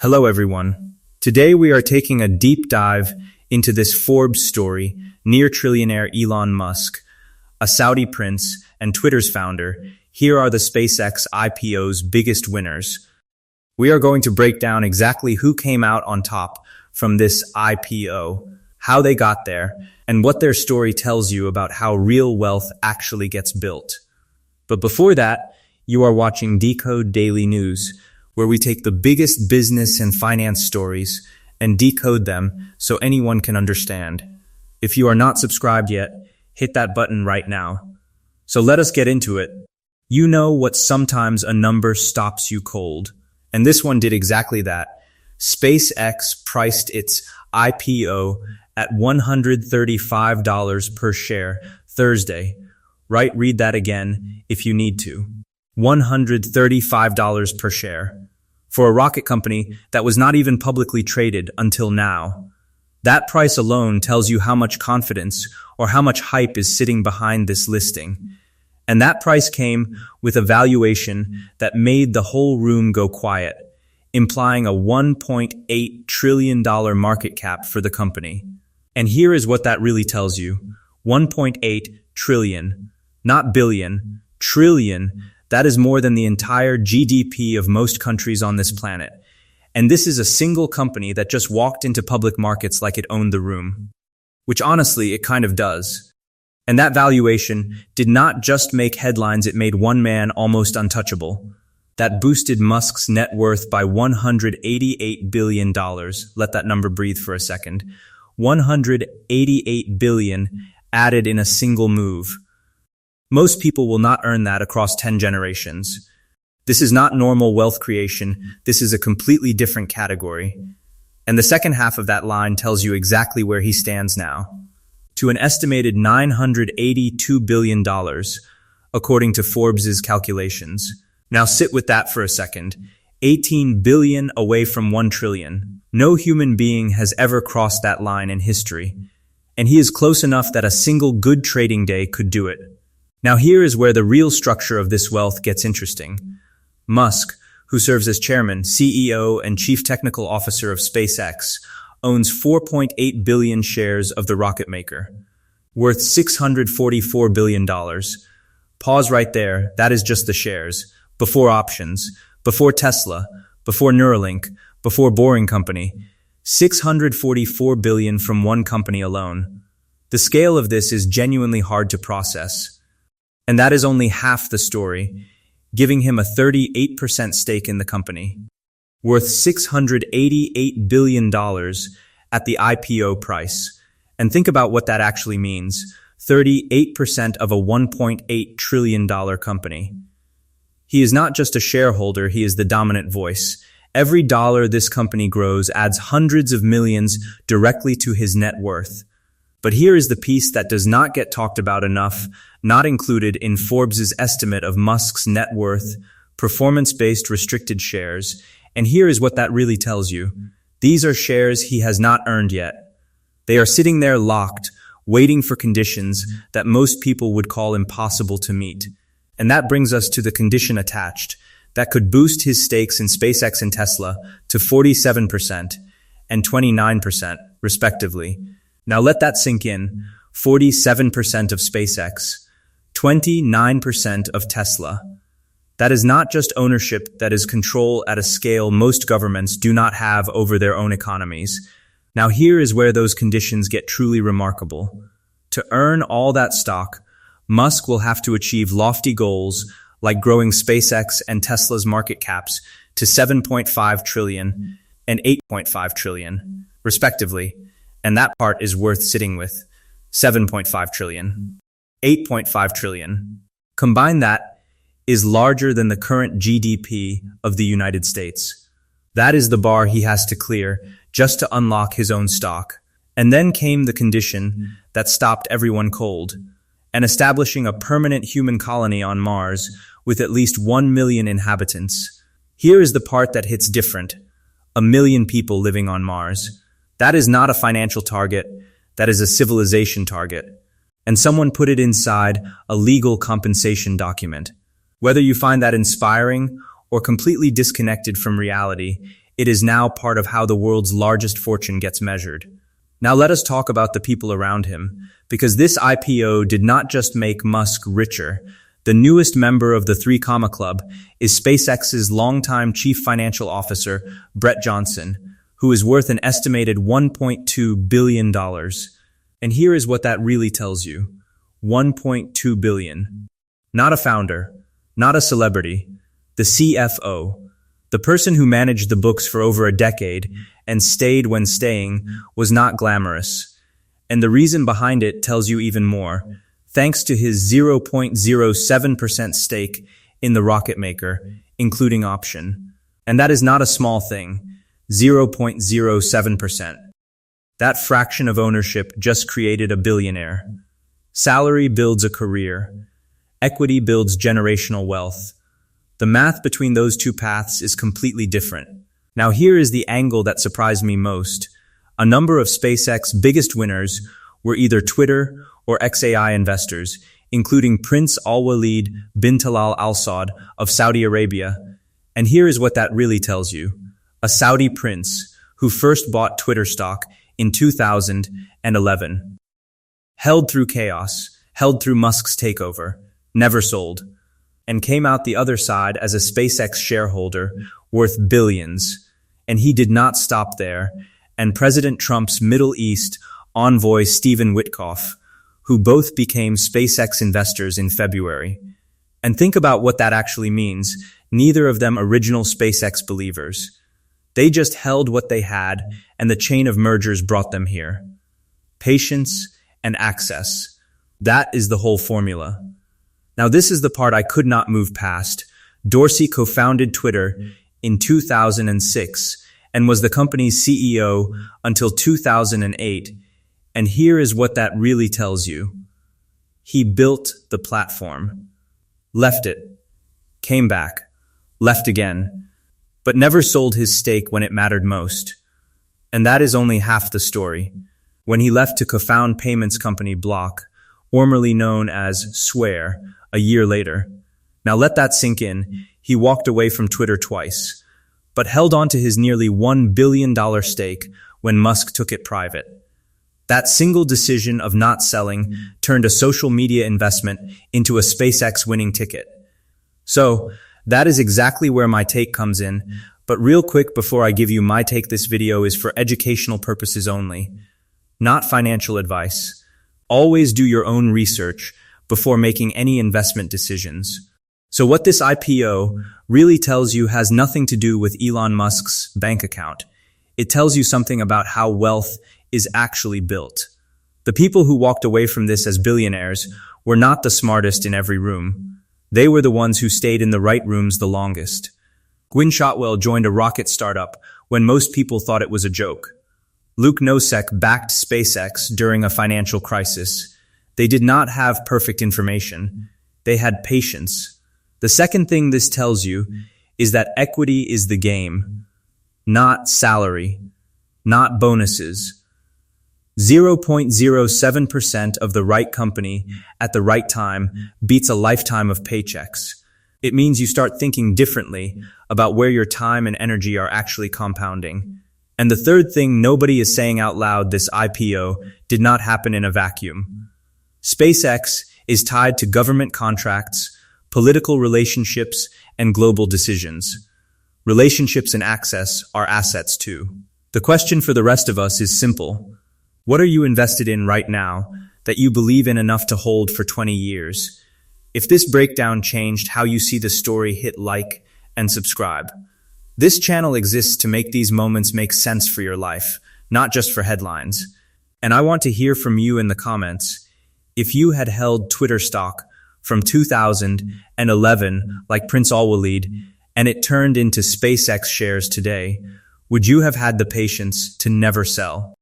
Hello everyone. Today we are taking a deep dive into this Forbes story, near trillionaire Elon Musk, a Saudi prince and Twitter's founder. Here are the SpaceX IPO's biggest winners. We are going to break down exactly who came out on top from this IPO, how they got there, and what their story tells you about how real wealth actually gets built. But before that, you are watching Decode Daily News, where we take the biggest business and finance stories and decode them so anyone can understand. If you are not subscribed yet, hit that button right now. So let us get into it. You know what sometimes a number stops you cold. And this one did exactly that. SpaceX priced its IPO at $135 per share Thursday. Right, read that again if you need to. $135 per share. For a rocket company that was not even publicly traded until now. That price alone tells you how much confidence or how much hype is sitting behind this listing. And that price came with a valuation that made the whole room go quiet, implying a $1.8 trillion market cap for the company. And here is what that really tells you. 1.8 trillion, not billion, trillion. That is more than the entire GDP of most countries on this planet. And this is a single company that just walked into public markets like it owned the room. Which honestly, it kind of does. And that valuation did not just make headlines, it made one man almost untouchable. That boosted Musk's net worth by $188 billion. Let that number breathe for a second. 188 billion added in a single move. Most people will not earn that across 10 generations. This is not normal wealth creation. This is a completely different category. And the second half of that line tells you exactly where he stands now. To an estimated $982 billion, according to Forbes' calculations. Now sit with that for a second. 18 billion away from 1 trillion. No human being has ever crossed that line in history. And he is close enough that a single good trading day could do it. Now here is where the real structure of this wealth gets interesting. Musk, who serves as chairman, CEO, and chief technical officer of SpaceX, owns 4.8 billion shares of the rocket maker, worth $644 billion. Pause right there, that is just the shares, before options, before Tesla, before Neuralink, before Boring Company. $644 billion from one company alone. The scale of this is genuinely hard to process. And that is only half the story, giving him a 38% stake in the company, worth $688 billion at the IPO price. And think about what that actually means. 38% of a $1.8 trillion company. He is not just a shareholder, he is the dominant voice. Every dollar this company grows adds hundreds of millions directly to his net worth. But here is the piece that does not get talked about enough, not included in Forbes' estimate of Musk's net worth, performance-based restricted shares. And here is what that really tells you. These are shares he has not earned yet. They are sitting there locked, waiting for conditions that most people would call impossible to meet. And that brings us to the condition attached that could boost his stakes in SpaceX and Tesla to 47% and 29%, respectively. Now let that sink in. 47% of SpaceX, 29% of Tesla. That is not just ownership, that is control at a scale most governments do not have over their own economies. Now here is where those conditions get truly remarkable. To earn all that stock, Musk will have to achieve lofty goals like growing SpaceX and Tesla's market caps to 7.5 trillion and 8.5 trillion, respectively. And that part is worth sitting with. 7.5 trillion, 8.5 trillion. Combine that is larger than the current GDP of the United States. That is the bar he has to clear just to unlock his own stock. And then came the condition that stopped everyone cold, and establishing a permanent human colony on Mars with at least 1 million inhabitants. Here is the part that hits different. 1 million people living on Mars. That is not a financial target, that is a civilization target. And someone put it inside a legal compensation document. Whether you find that inspiring or completely disconnected from reality, it is now part of how the world's largest fortune gets measured. Now let us talk about the people around him, because this IPO did not just make Musk richer. The newest member of the Three Comma Club is SpaceX's longtime chief financial officer, Bret Johnsen, who is worth an estimated $1.2 billion. And here is what that really tells you. 1.2 billion. Not a founder, not a celebrity, the CFO. The person who managed the books for over a decade and stayed when staying was not glamorous. And the reason behind it tells you even more. Thanks to his 0.07% stake in the rocket maker, including option. And that is not a small thing, 0.07%. That fraction of ownership just created a billionaire. Salary builds a career. Equity builds generational wealth. The math between those two paths is completely different. Now here is the angle that surprised me most. A number of SpaceX's biggest winners were either Twitter or XAI investors, including Prince Alwaleed bin Talal Al Saud of Saudi Arabia. And here is what that really tells you. A Saudi prince who first bought Twitter stock in 2011. Held through chaos, held through Musk's takeover, never sold, and came out the other side as a SpaceX shareholder worth billions. And he did not stop there. And President Trump's Middle East envoy Stephen Witkoff, who both became SpaceX investors in February. And think about what that actually means. Neither of them original SpaceX believers. They just held what they had, and the chain of mergers brought them here. Patience and access. That is the whole formula. Now this is the part I could not move past. Dorsey co-founded Twitter in 2006 and was the company's CEO until 2008. And here is what that really tells you. He built the platform, left it, came back, left again, but never sold his stake when it mattered most. And that is only half the story. When he left to co-found payments company Block, formerly known as Square, a year later. Now let that sink in. He walked away from Twitter twice, but held on to his nearly $1 billion stake when Musk took it private. That single decision of not selling turned a social media investment into a SpaceX winning ticket. So, that is exactly where my take comes in, but real quick before I give you my take, this video is for educational purposes only, not financial advice. Always do your own research before making any investment decisions. So what this IPO really tells you has nothing to do with Elon Musk's bank account. It tells you something about how wealth is actually built. The people who walked away from this as billionaires were not the smartest in every room. They were the ones who stayed in the right rooms the longest. Gwynne Shotwell joined a rocket startup when most people thought it was a joke. Luke Nosek backed SpaceX during a financial crisis. They did not have perfect information. They had patience. The second thing this tells you is that equity is the game, not salary, not bonuses. 0.07% of the right company at the right time beats a lifetime of paychecks. It means you start thinking differently about where your time and energy are actually compounding. And the third thing nobody is saying out loud, this IPO did not happen in a vacuum. SpaceX is tied to government contracts, political relationships, and global decisions. Relationships and access are assets too. The question for the rest of us is simple. What are you invested in right now that you believe in enough to hold for 20 years? If this breakdown changed how you see the story, hit like and subscribe. This channel exists to make these moments make sense for your life, not just for headlines. And I want to hear from you in the comments. If you had held Twitter stock from 2011 like Prince Alwaleed and it turned into SpaceX shares today, would you have had the patience to never sell?